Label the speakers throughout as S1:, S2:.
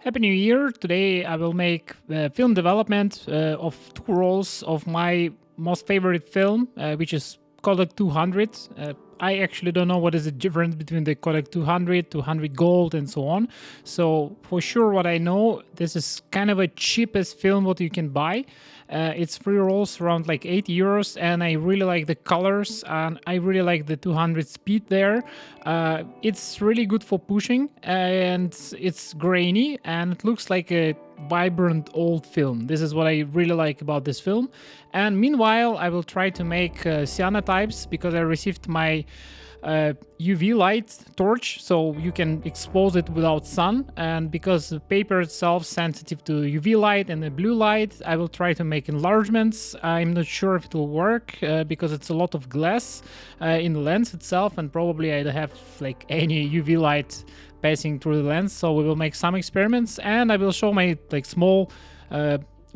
S1: Happy New Year! Today I will make film development of two rolls of my most favorite film, which is Kodak 200. I actually don't know what is the difference between the Kodak 200, 200 Gold, and so on. So for sure, what I know, this is kind of a cheapest film what you can buy. It's three rolls around like €8, and I really like the colors, and I really like the 200 speed there. It's really good for pushing, and it's grainy, and it looks like a vibrant old film. This is what I really like about this film. And meanwhile, I will try to make cyanotypes because I received my UV light torch, so you can expose it without sun. And because the paper itself sensitive to UV light and the blue light, I will try to make enlargements. I'm not sure if it will work because it's a lot of glass in the lens itself, and probably I don't have like any UV light passing through the lens. So we will make some experiments, and I will show my like small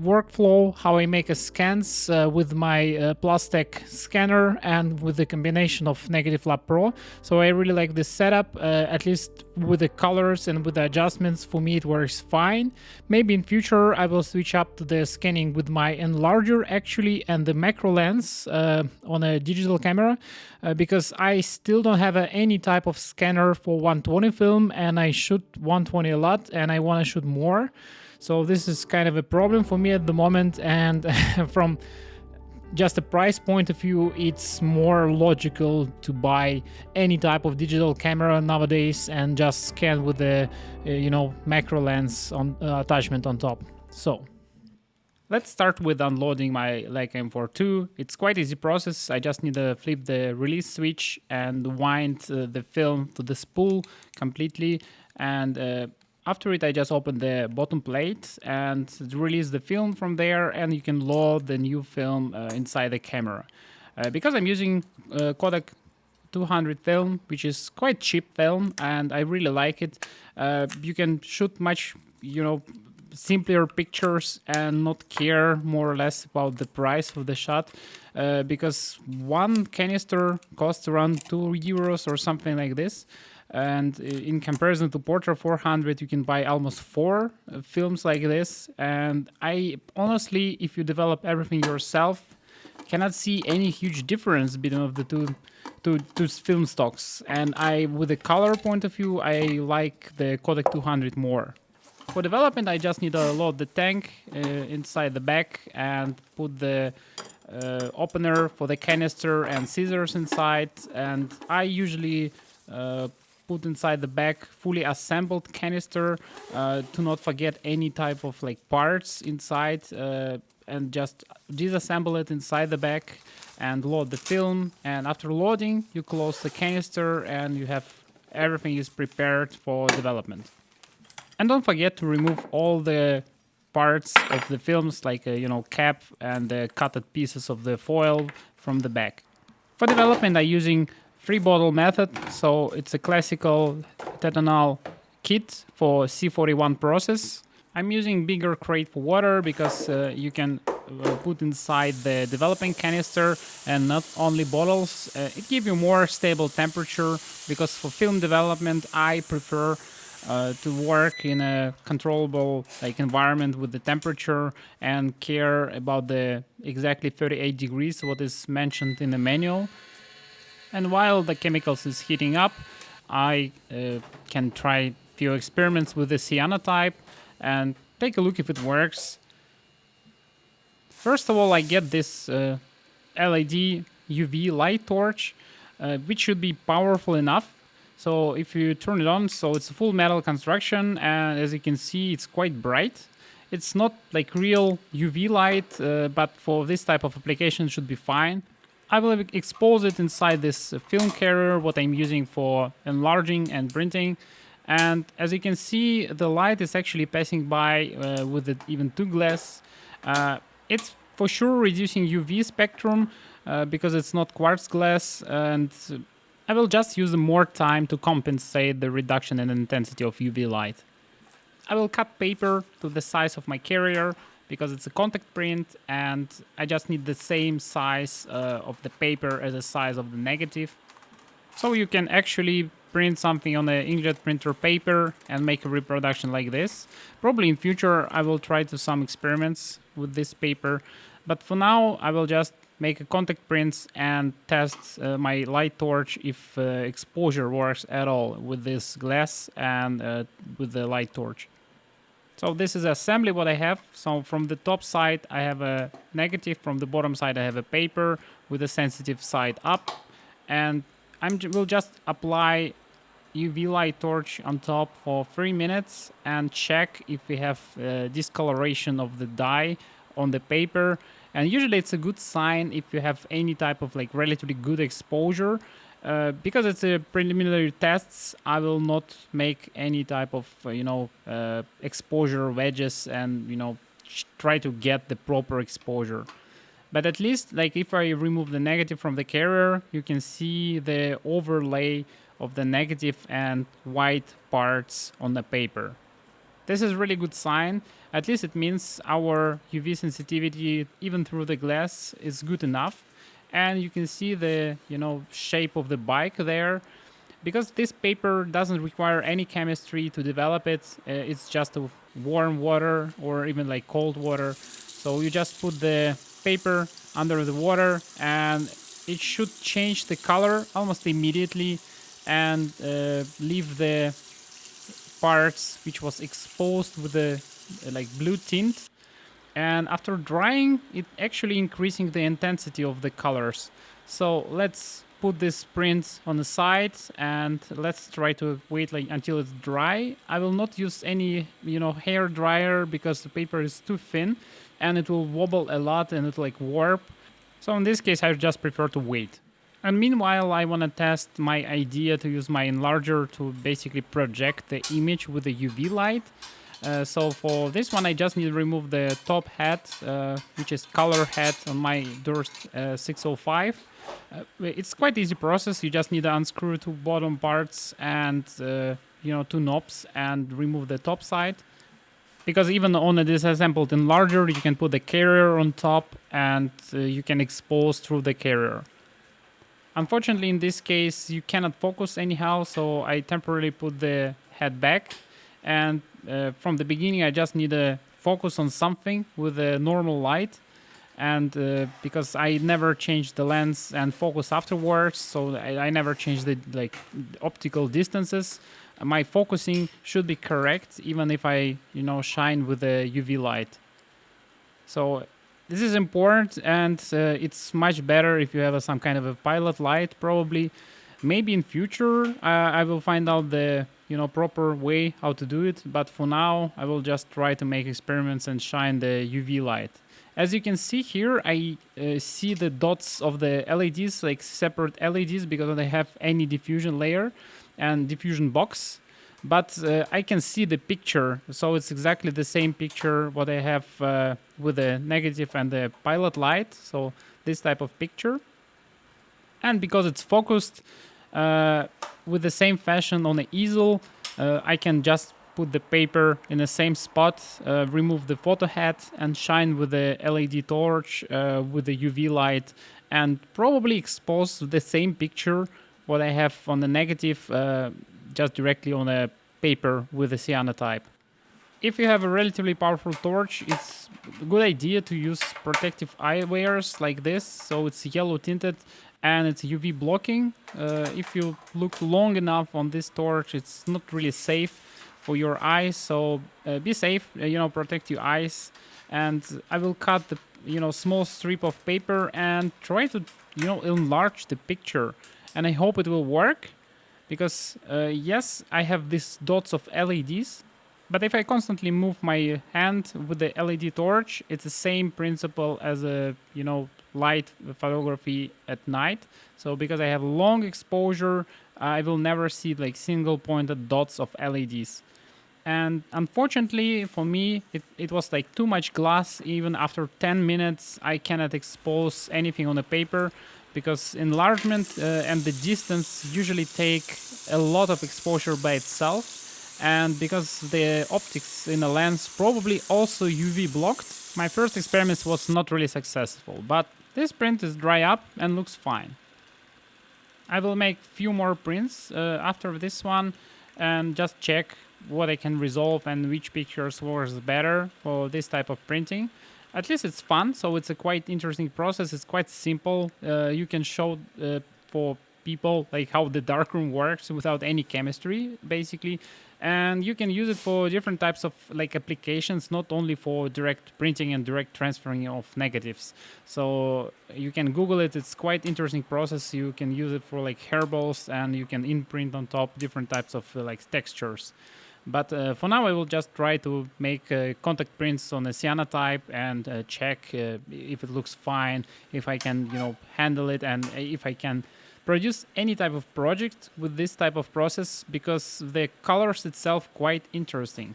S1: workflow, how I make a scans with my Plastic scanner and with the combination of Negative Lab Pro. So I really like this setup, at least with the colors and with the adjustments. For me it works fine. Maybe in future I will switch up to the scanning with my Enlarger actually and the macro lens on a digital camera, because I still don't have any type of scanner for 120 film, and I shoot 120 a lot and I want to shoot more. So this is kind of a problem for me at the moment, and from just a price point of view, it's more logical to buy any type of digital camera nowadays and just scan with the macro lens on attachment on top. So let's start with unloading my Leica M4 II. It's quite easy process. I just need to flip the release switch and wind the film to the spool completely, and after it, I just open the bottom plate and release the film from there, and you can load the new film inside the camera. Because I'm using Kodak 200 film, which is quite cheap film, and I really like it. You can shoot much, simpler pictures and not care more or less about the price of the shot, because one canister costs around €2 or something like this. And in comparison to Portra 400, you can buy almost 4 films like this. And I honestly, if you develop everything yourself, cannot see any huge difference between the two film stocks. And with the color point of view, I like the Kodak 200 more. For development, I just need to load the tank inside the back and put the opener for the canister and scissors inside. And I usually put inside the back fully assembled canister to not forget any type of like parts inside, and just disassemble it inside the back and load the film. And after loading, you close the canister and you have everything is prepared for development. And don't forget to remove all the parts of the films, like cap and the cutted pieces of the foil from the back. For development, I'm using 3-bottle method, so it's a classical Tetanal kit for C41 process. I'm using bigger crate for water because you can put inside the developing canister and not only bottles. It gives you more stable temperature, because for film development I prefer to work in a controllable environment with the temperature and care about the exactly 38 degrees what is mentioned in the manual. And while the chemicals is heating up, I can try few experiments with the cyanotype and take a look if it works. First of all, I get this LED UV light torch, which should be powerful enough. So if you turn it on, so it's a full metal construction, and as you can see, it's quite bright. It's not like real UV light, but for this type of application, it should be fine. I will expose it inside this film carrier, what I'm using for enlarging and printing. And as you can see, the light is actually passing by with even two glass. It's for sure reducing UV spectrum because it's not quartz glass, and I will just use more time to compensate the reduction in intensity of UV light. I will cut paper to the size of my carrier because it's a contact print, and I just need the same size of the paper as the size of the negative. So you can actually print something on an inkjet printer paper and make a reproduction like this. Probably in future I will try to some experiments with this paper, but for now I will just make a contact prints and test my light torch if exposure works at all with this glass and with the light torch. So this is assembly what I have. So from the top side I have a negative, from the bottom side I have a paper with the sensitive side up, and will just apply UV light torch on top for 3 minutes and check if we have discoloration of the dye on the paper. And usually it's a good sign if you have any type of like relatively good exposure. Because it's a preliminary tests, I will not make any type of exposure wedges and try to get the proper exposure. But at least, like, if I remove the negative from the carrier, you can see the overlay of the negative and white parts on the paper. This is really good sign. At least it means our UV sensitivity, even through the glass, is good enough. And you can see the shape of the bike there. Because this paper doesn't require any chemistry to develop it, it's just a warm water or even like cold water. So you just put the paper under the water and it should change the color almost immediately and leave the parts which was exposed with the like blue tint. And after drying, it actually increasing the intensity of the colors. So let's put this print on the side and let's try to wait like until it's dry. I will not use any hair dryer because the paper is too thin and it will wobble a lot and it'll like warp. So in this case I just prefer to wait. And meanwhile I want to test my idea to use my enlarger to basically project the image with the UV light. So for this one I just need to remove the top hat, which is color hat on my Durst 605. It's quite easy process. You just need to unscrew two bottom parts and two knobs and remove the top side. Because even on a disassembled enlarger you can put the carrier on top and you can expose through the carrier. Unfortunately in this case you cannot focus anyhow, so I temporarily put the head back. And from the beginning I just need to focus on something with a normal light, and because I never changed the lens and focus afterwards, so I never changed the optical distances. My focusing should be correct even if I shine with a UV light. So this is important, and it's much better if you have some kind of a pilot light. Probably maybe in future I will find out the proper way how to do it, but for now I will just try to make experiments and shine the UV light. As you can see here, I see the dots of the LEDs, like separate LEDs, because they have any diffusion layer and diffusion box, but I can see the picture, so it's exactly the same picture what I have with the negative and the pilot light, so this type of picture. And because it's focused with the same fashion on the easel, I can just put the paper in the same spot, remove the photo hat and shine with the LED torch with the UV light, and probably expose the same picture what I have on the negative just directly on a paper with the cyanotype. If you have a relatively powerful torch, it's a good idea to use protective eyewears like this, so it's yellow tinted and it's UV blocking. If you look long enough on this torch, it's not really safe for your eyes, so be safe, protect your eyes. And I will cut the small strip of paper and try to enlarge the picture, and I hope it will work, because yes, I have these dots of LEDs, but if I constantly move my hand with the LED torch, it's the same principle as a light photography at night. So because I have long exposure, I will never see like single pointed dots of LEDs. And unfortunately for me, it was like too much glass. Even after 10 minutes, I cannot expose anything on the paper, because enlargement and the distance usually take a lot of exposure by itself. And because the optics in the lens probably also UV blocked, my first experiment was not really successful. But this print is dry up and looks fine. I will make few more prints after this one and just check what I can resolve and which pictures works better for this type of printing. At least it's fun, so it's a quite interesting process. It's quite simple. You can show for people like how the darkroom works without any chemistry, basically. And you can use it for different types of like applications, not only for direct printing and direct transferring of negatives. So you can Google it. It's quite interesting process. You can use it for like hairballs, and you can imprint on top different types of like textures. But for now, I will just try to make contact prints on a cyanotype and check if it looks fine, if I can, handle it, and if I can produce any type of project with this type of process, because the colors itself quite interesting.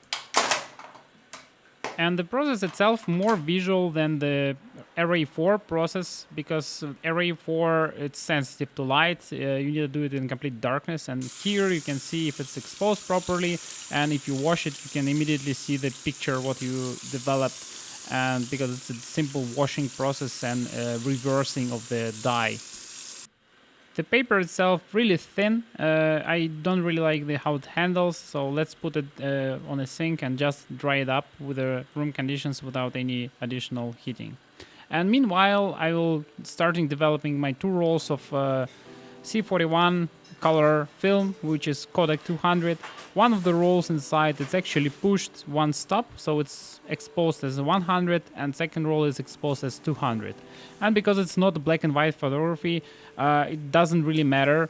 S1: And the process itself more visual than the Array 4 process, because Array 4 it's sensitive to light. You need to do it in complete darkness, and here you can see if it's exposed properly, and if you wash it you can immediately see the picture what you developed, and because it's a simple washing process and reversing of the dye. The paper itself really thin. I don't really like how it handles, so let's put it on a sink and just dry it up with the room conditions without any additional heating. And meanwhile, I will starting developing my two rolls of C41 color film, which is codec 200. One of the rolls inside it's actually pushed one stop, so it's exposed as 100, and second roll is exposed as 200. And because it's not black and white photography, it doesn't really matter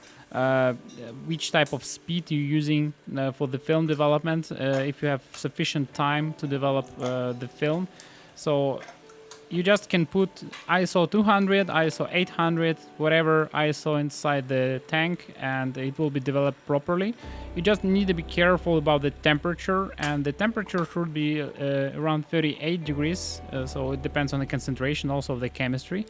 S1: which type of speed you're using for the film development, if you have sufficient time to develop the film. So you just can put ISO 200, ISO 800, whatever ISO inside the tank, and it will be developed properly. You just need to be careful about the temperature, and the temperature should be around 38 degrees, so it depends on the concentration also of the chemistry.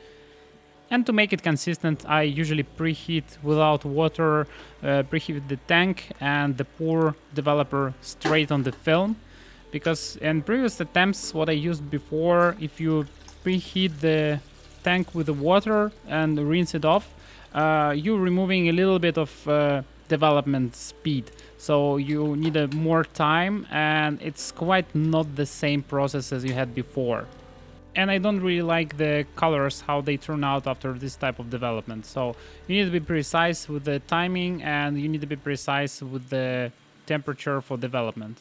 S1: And to make it consistent, I usually preheat without water, preheat the tank and the pour developer straight on the film. Because in previous attempts, what I used before, if you preheat the tank with the water and rinse it off, you're removing a little bit of development speed. So you need more time, and it's quite not the same process as you had before. And I don't really like the colors, how they turn out after this type of development. So you need to be precise with the timing, and you need to be precise with the temperature for development.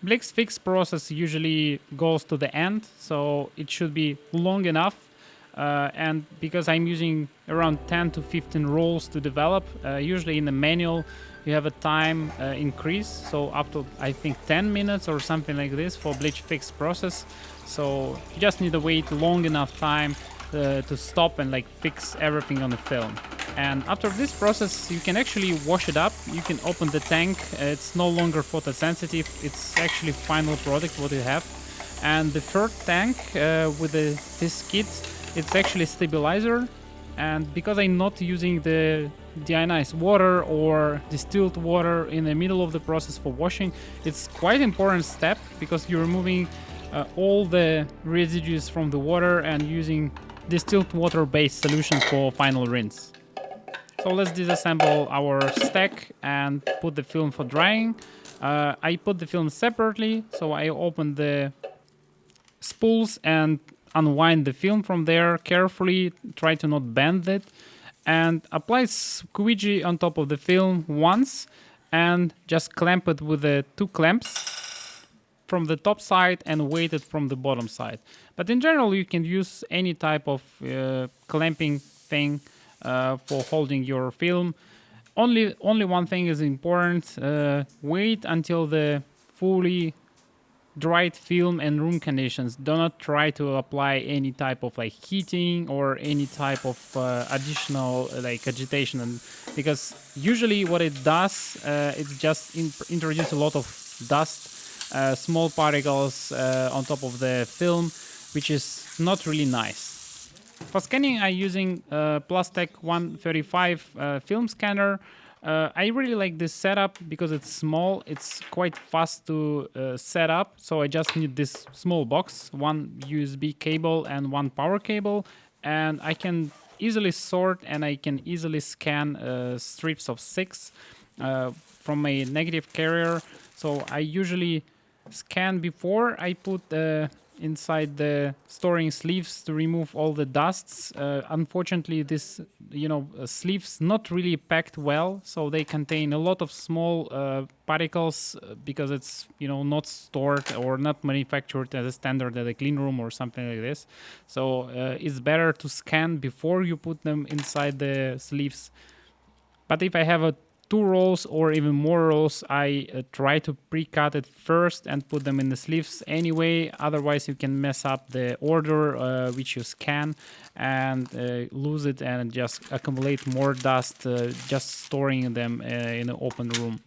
S1: Blix fix process usually goes to the end, so it should be long enough. And because I'm using around 10 to 15 rolls to develop, usually in the manual you have a time increase, so up to I think 10 minutes or something like this for bleach fix process. So you just need to wait long enough time to stop and like fix everything on the film. And after this process, you can actually wash it up. You can open the tank. It's no longer photosensitive. It's actually final product what you have. And the third tank with this kit, it's actually stabilizer. And because I'm not using the deionized water or distilled water in the middle of the process for washing, it's quite important step, because you're removing all the residues from the water and using distilled water based solution for final rinse. So let's disassemble our stack and put the film for drying. I put the film separately, so I open the spools and unwind the film from there carefully, try to not bend it, and apply squeegee on top of the film once, and just clamp it with the two clamps from the top side and weight it from the bottom side. But in general, you can use any type of clamping thing for holding your film. Only one thing is important: wait until the fully dried film and room conditions. Do not try to apply any type of like heating or any type of additional like agitation, and because usually what it does, it's just introduce a lot of dust, small particles on top of the film, which is not really nice. For scanning, I'm using Plastech 135 film scanner. I really like this setup because it's small, it's quite fast to set up, so I just need this small box, one USB cable and one power cable, and I can easily sort and I can easily scan strips of 6 from a negative carrier. So I usually scan before I put inside the storing sleeves to remove all the dusts. Unfortunately, this sleeves not really packed well, so they contain a lot of small particles because it's not stored or not manufactured as a standard at a clean room or something like this. So it's better to scan before you put them inside the sleeves. But if I have a 2 rolls or even more rolls, I try to pre-cut it first and put them in the sleeves anyway. Otherwise, you can mess up the order which you scan and lose it and just accumulate more dust just storing them in an open room.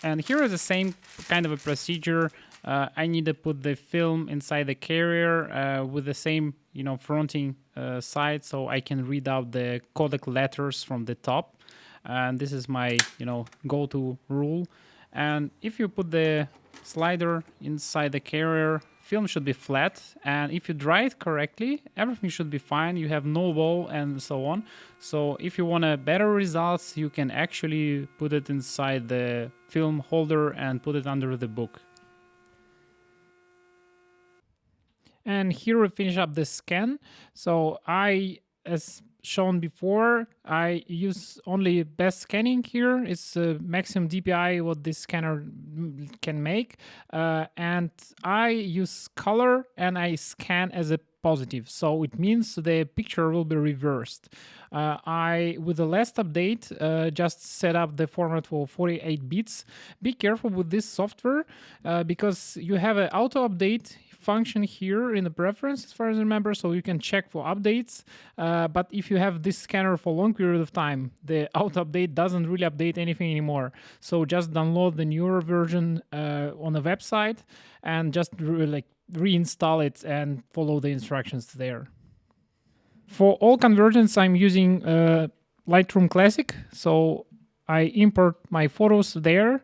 S1: And here is the same kind of a procedure. I need to put the film inside the carrier with the same fronting side so I can read out the codec letters from the top. And this is my go-to rule. And if you put the slider inside the carrier, film should be flat, and if you dry it correctly, everything should be fine. You have no wall and so on. So if you want a better results, you can actually put it inside the film holder and put it under the book. And here we finish up the scan. So as shown before, I use only best scanning here. It's maximum DPI what this scanner can make. And I use color and I scan as a positive. So it means the picture will be reversed. I, with the last update, just set up the format for 48 bits. Be careful with this software because you have an auto update function here in the preference as far as I remember, so you can check for updates, but if you have this scanner for a long period of time, the auto update doesn't really update anything anymore. So just download the newer version on the website and just reinstall it and follow the instructions there. For all conversions, I'm using Lightroom Classic, so I import my photos there.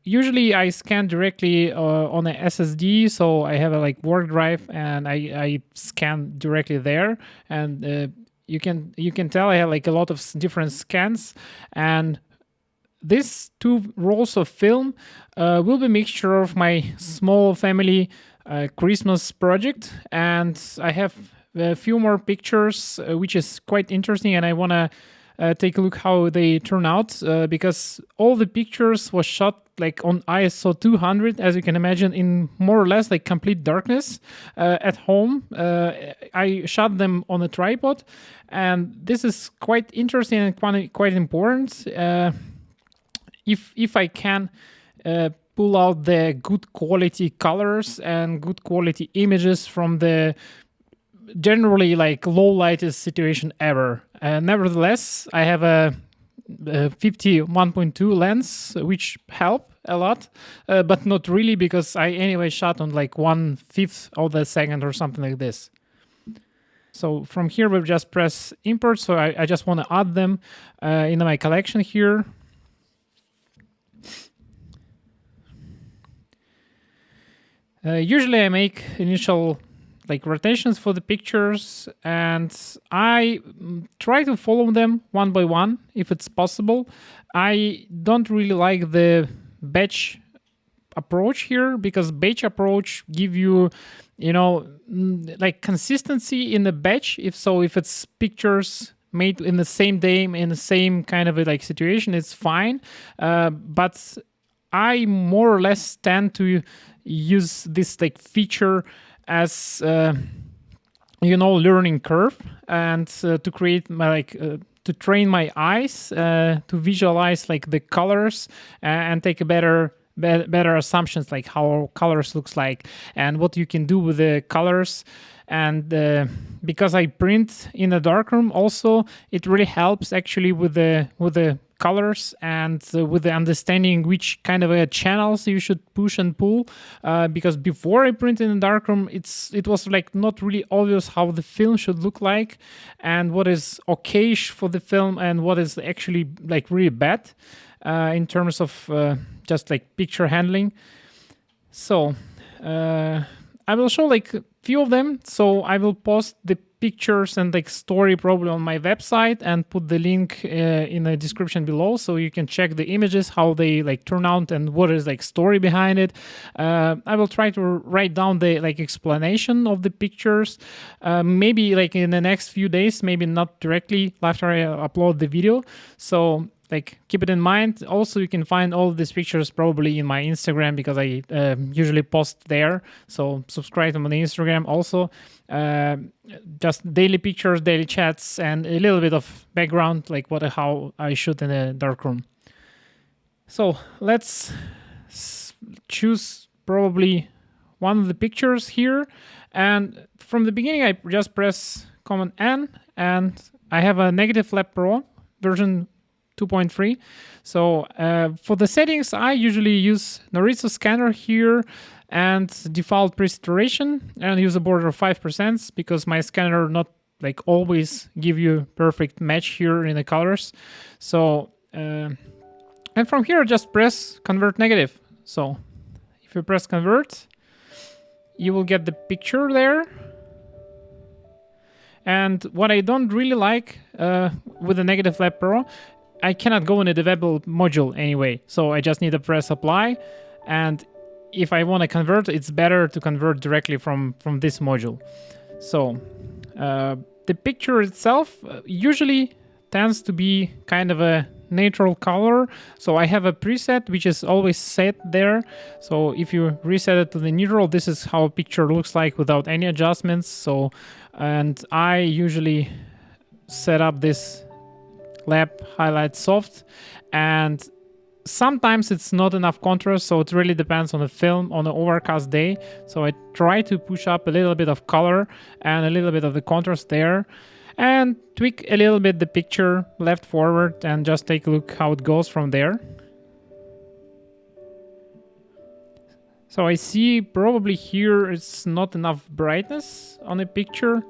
S1: Usually I scan directly on a SSD, so I have a work drive and I scan directly there. And you can tell I have a lot of different scans. And these 2 rolls of film will be a mixture of my small family Christmas project, and I have a few more pictures, which is quite interesting, and I want to take a look how they turn out because all the pictures was shot on ISO 200, as you can imagine, in more or less complete darkness at home. I shot them on a tripod, and this is quite interesting and quite important. If I can pull out the good quality colors and good quality images from the generally low lightest situation ever. Nevertheless, I have a 51.2 lens, which help a lot, but not really because I anyway shot on 1/5 of the second or something like this. So from here we'll just press import. So I just want to add them in my collection here. Usually I make initial rotations for the pictures, and I try to follow them one by one if it's possible. I don't really like the batch approach here because batch approach give you consistency in the batch. If it's pictures made in the same day in the same kind of a situation, it's fine. But I more or less tend to use this feature as learning curve, and to create my to train my eyes to visualize the colors and take a better assumptions how colors looks like and what you can do with the colors. And because I print in a darkroom also, it really helps actually with the colors and with the understanding which kind of channels you should push and pull, because before I print in a darkroom, it was not really obvious how the film should look like and what is okayish for the film and what is actually really bad in terms of just picture handling. So I will show few of them. So I will post the pictures and like story probably on my website and put the link in the description below, so you can check the images, how they like turn out and what is like story behind it. I will try to write down the like explanation of the pictures, maybe like in the next few days, maybe not directly after I upload the video. So like keep it in mind. Also, you can find all of these pictures probably in my Instagram, because I usually post there. So subscribe to my Instagram also. Just daily pictures, daily chats, and a little bit of background, like how I shoot in a darkroom. So let's choose probably one of the pictures here. And from the beginning, I just press Command N, and I have a Negative Lab Pro version 2.3. So for the settings, I usually use Norizo scanner here and default presaturation, and use a border of 5% because my scanner not like always give you perfect match here in the colors. So and from here, just press convert negative. So if you press convert, you will get the picture there. And what I don't really like with the Negative Lab Pro, I cannot go in a developable module anyway, so I just need to press apply. And if I want to convert, it's better to convert directly from this module. So the picture itself usually tends to be kind of a neutral color. So I have a preset which is always set there. So if you reset it to the neutral, this is how a picture looks like without any adjustments. So, and I usually set up this lab highlight soft, and sometimes it's not enough contrast, so it really depends on the film on an overcast day. So I try to push up a little bit of color and a little bit of the contrast there, and tweak a little bit the picture left forward, and just take a look how it goes from there. So I see probably here it's not enough brightness on the picture.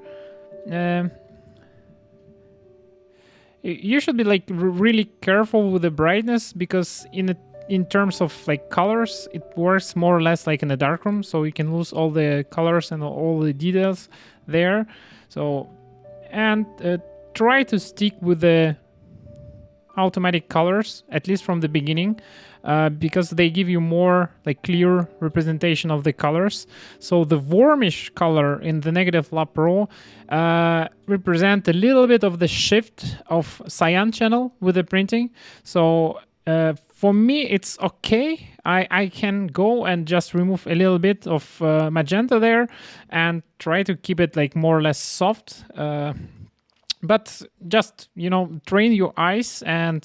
S1: You should be like really careful with the brightness, because in terms of like colors, it works more or less like in a darkroom, so you can lose all the colors and all the details there. So, and try to stick with the automatic colors, at least from the beginning, because they give you more like clear representation of the colors. So the warmish color in the Negative Lab Pro represent a little bit of the shift of cyan channel with the printing. So for me, it's okay. I can go and just remove a little bit of magenta there and try to keep it like more or less soft. But just, train your eyes and,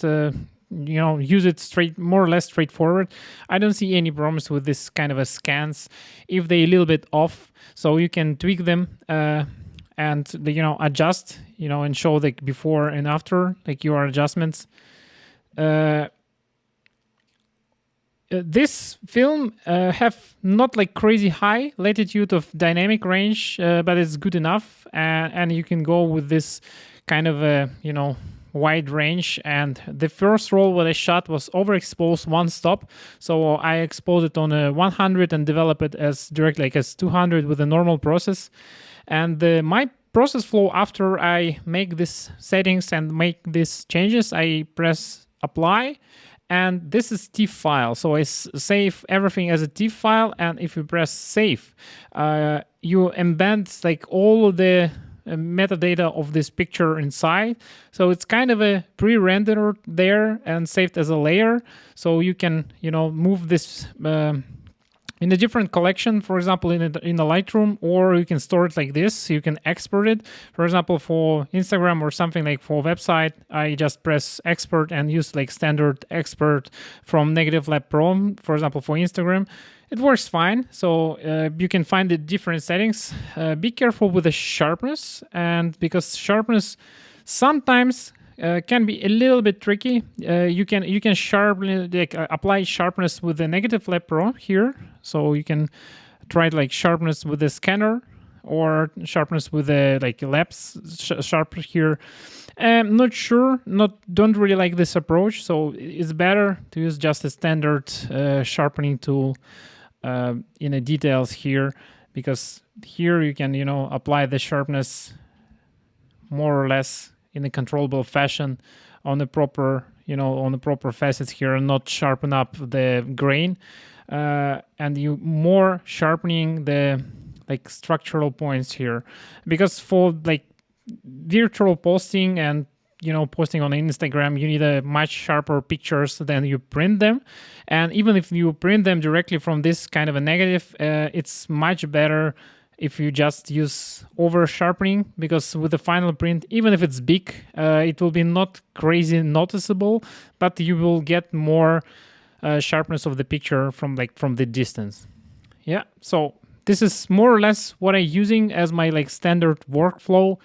S1: use it more or less straightforward. I don't see any problems with this kind of a scans if they're a little bit off. So you can tweak them and, adjust, and show the before and after, like your adjustments. This film have not like crazy high latitude of dynamic range, but it's good enough, and you can go with this kind of a wide range. And the first roll what I shot was overexposed one stop, so I exposed it on a 100 and develop it as directly like as 200 with a normal process. And my process flow after I make these settings and make these changes, I press apply. And this is TIFF file, so I save everything as a TIFF file. And if you press save, you embed like all of the metadata of this picture inside. So it's kind of a pre-rendered there and saved as a layer. So you can, move this in a different collection, for example, in the Lightroom, or you can store it like this. You can export it. For example, for Instagram or something like for website, I just press export and use like standard export from Negative Lab Pro, for example, for Instagram. It works fine. So you can find the different settings. Be careful with the sharpness, and because sharpness sometimes can be a little bit tricky. You can sharply apply sharpness with the Negative Lab Pro here. So you can try like sharpness with the scanner, or sharpness with the like labs sharp here. Not sure. Don't really like this approach. So it's better to use just a standard sharpening tool in the details here, because here you can apply the sharpness more or less in a controllable fashion on the proper, on the proper facets here, and not sharpen up the grain. And you more sharpening the like structural points here, because for like virtual posting and posting on Instagram, you need a much sharper pictures than you print them. And even if you print them directly from this kind of a negative, it's much better if you just use over sharpening, because with the final print, even if it's big, it will be not crazy noticeable, but you will get more sharpness of the picture from the distance. Yeah, so this is more or less what I'm using as my like standard workflow.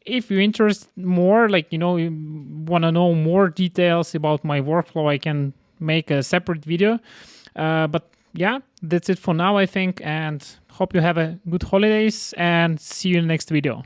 S1: If you're interested more, you want to know more details about my workflow, I can make a separate video. But yeah, that's it for now, I think, and hope you have a good holidays, and see you in the next video.